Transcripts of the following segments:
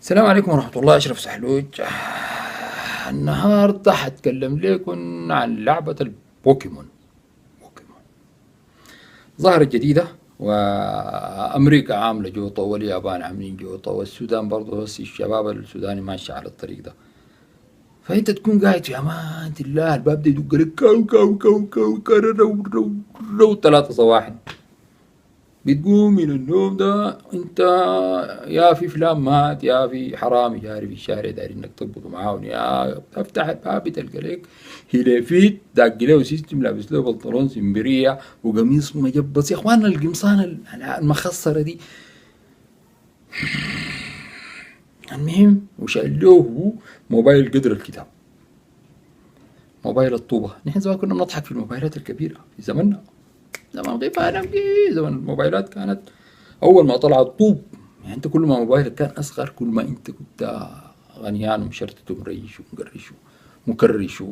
السلام عليكم ورحمة الله. أشرف سحلوج. النهاردة حتكلم لكم عن لعبة البوكيمون. بوكيمون ظهرت جديدة، وأمريكا عاملة جوطة، واليابان عاملين جوطة، والسودان برضه بس الشباب السوداني ماشي على الطريق ده. فأنت تكون قاعد في أمان الله، الباب ده يدق لك كاو كاو كاو كاو كاو رو رو رو 3 صباحا. بتقوم من النوم ده انت يا في فلان مات، يا في حرامي جاري في الشارع داير انك تضبطه معاهم، يا تفتح الباب تلقى لك هيليفيت داق له سيستم لابس له بنطلون سمبرية وقميص مجبس. يا اخوانا القمصان المخصرة دي. المهم وشايل له هو موبايل قدر الكتاب، موبايل الطوبة. نحن زمان كنا بنضحك في الموبايلات الكبيرة في زمننا، زمان كيف انا زمن الموبايلات كانت اول ما طلع الطوب. يعني انت كل ما موبايلك كان اصغر كل ما انت كنت غنيان ومشرتت ومريش ومقرش ومكرش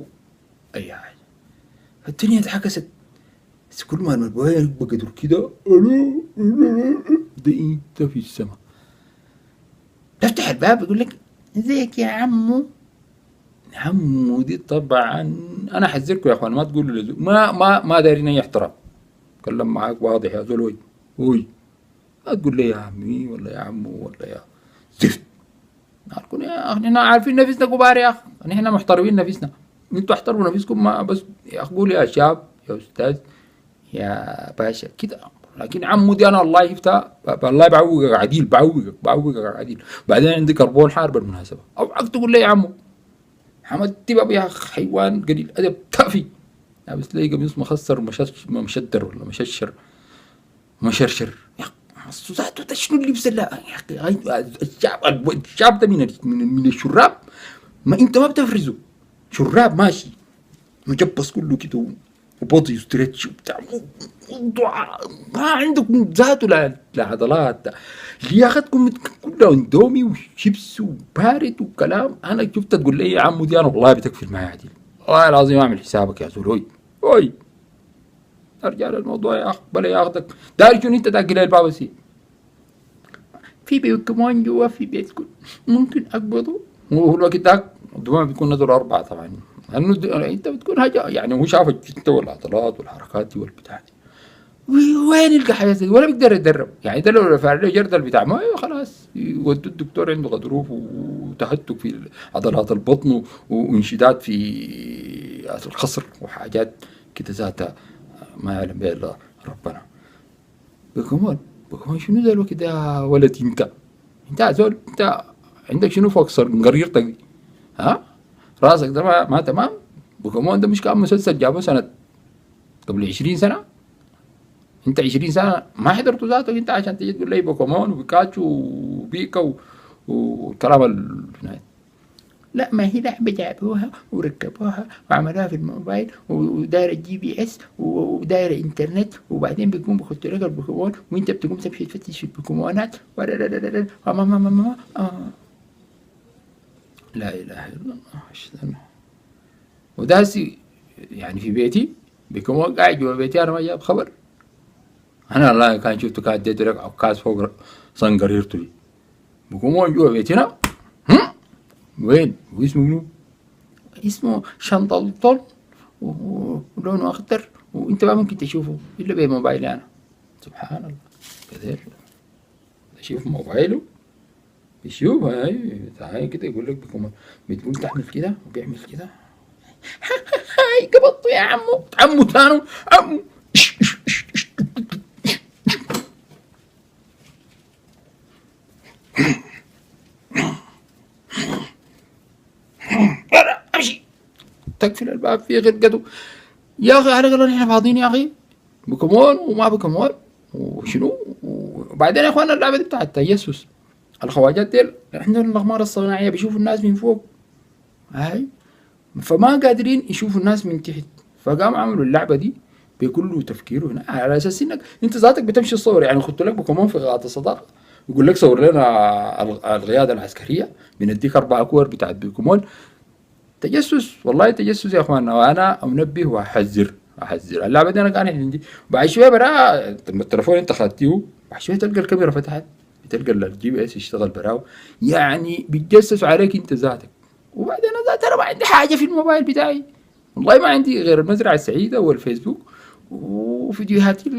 اي حاجه. فالدنيا اتعكست، بس كل ما الموبايل بقدر كده ده انت في السماء. تفتح الباب يقول لك ازيك يا عمو. عمو دي طبعا انا احذركم يا اخوان، ما تقولوا ما دايرين اي احترام. اتكلم معاك واضح يا زول. وي لا تقول لي يا عمي ولا يا عمو ولا يا زفت. نكون يا اخي احنا عارفين نفسنا كبار يا اخي، نحن محترمين نفسنا. انتوا احترموا نفسكم، ما بس يا اخي قول يا شاب يا استاذ يا باشا كده. لكن عمو دي انا الله يفتح والله بعوقك عديل، بعوقك عديل. بعدين عندي كربون حار بالمناسبه، او عك تقول لي يا عمو حمد تبقى يا اخي حيوان قليل ادب تافه. لابس لي قميص مخسر مشدر ولا مششر مشرشر. يا اخي ذاته شنو اللبس يا اخي؟ الشاب ده من الشراب، ما انت ما بتفرزه. شراب ماشي مجبس كله كده وبطي ستريتش وبتاع، ما عندكم ذاته لا عضلات. اللي اخذكم كله اندومي وشيبس وبارد وكلام. انا شفت تقول لي يا عمو دي انا والله بتكفي معايا عديل، والله العظيم اعمل حسابك يا زول. اوي ارجع للموضوع يا اخ بلا ياخذك. داري شنو انت تاكل الباب سي في بوكيمون جوا في بيتكم ممكن اقبضه. وهو الوقت ذاك الدموع بتكون نظر 4 طبعا، لانه انت بتكون حاجه يعني هو شافك انت والعضلات والحركات دي والبتاع دي. وين يلقى حاجه زي ولا بيقدر يتدرب. يعني ده لو رفع له جردل بتاع ما خلاص يودوا الدكتور عنده غضروف وتهتك في عضلات البطن وانشداد في الخصر وحاجات كده ذاتها ما يعلم بها الا ربنا. بوكيمون بوكيمون شنو ذا الوقت يا ولد؟ انت يا زول انت عندك شنو فوق قريرتك دي؟ ها راسك ده ما تمام. بوكيمون ده مش كان مسلسل جابه سنة قبل 20 سنة؟ انت 20 سنة ما حضرته ذاتك انت عشان تجي تقول لي بوكيمون وبيكاتشو وبيكا والكلام لا ما هي لعبة جابوها وركبوها وعملوها في الموبايل ودايرة GPS ودايرة انترنت، وبعدين بيقوم بيحطوا لك البوكيمون وانت بتقوم تمشي تفتش في البوكيمونات. لا اله الا الله اشهد. وده هسي يعني في بيتي بوكيمون قاعد جوا بيتي انا ما جاب خبر. انا والله كان شفته كان اديته لك عكاز فوق صنقريرته دي. بوكيمون جوا بيتنا وين؟ واسمه منو؟ اسمه شنطلطل ولونه اخضر، وانت ما ممكن تشوفه الا بموبايلي انا. سبحان الله كذلك اشوف موبايله بيشوف هاي كده يقول لك بكم بتقول تعمل كده وبيعمل كده. هاي قبضته يا عمو. عمو تانو عمو امشي تقفل الباب في غرقته. يا اخي على الاقل احنا فاضيين يا اخي. بوكيمون وما بوكيمون وشنو. وبعدين يا اخوانا اللعبه دي بتاعت التجسس. الخواجات ديل عندهم الاقمار الصناعيه بيشوفوا الناس من فوق، هاي فما قادرين يشوفوا الناس من تحت، فقام عملوا اللعبه دي بكل تفكيره هنا على اساس انك انت ذاتك بتمشي تصور. يعني خدت لك بوكيمون في قاعه الصداقه يقول لك صور لنا القياده العسكريه، بنديك 4 كور بتاعت بوكيمون. تجسس والله تجسس يا اخوانا. وانا انبه واحذر اللعبه دي انا كان عندي بعد شويه برا التليفون انت خدتيه بعد شويه تلقى الكاميرا فتحت تلقى الجي بي اس يشتغل براو، يعني بيتجسسوا عليك انت ذاتك. وبعدين انا ذات انا ما عندي حاجه في الموبايل بتاعي، والله ما عندي غير المزرعه السعيده والفيسبوك وفيديوهاتي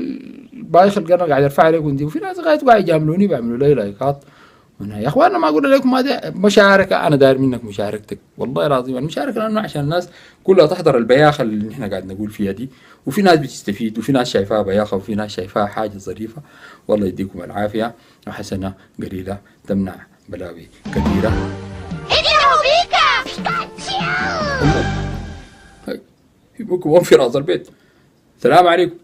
البايخه اللي انا قاعد ارفع عليكم دي، وفي ناس قاعد يجاملوني بيعملوا لي لايكات. يا اخوان ما اقول لكم هذا مشاركه، انا داير منك مشاركتك والله العظيم. المشاركه لانه عشان الناس كلها تحضر البياخه اللي احنا قاعد نقول فيها دي، وفي ناس بتستفيد وفي ناس شايفاها بياخه وفي ناس شايفاها حاجه ظريفه. والله يديكم العافيه، وحسنه قليله تمنع بلاوي كثيره. يبقوا في راس البيت. السلام عليكم.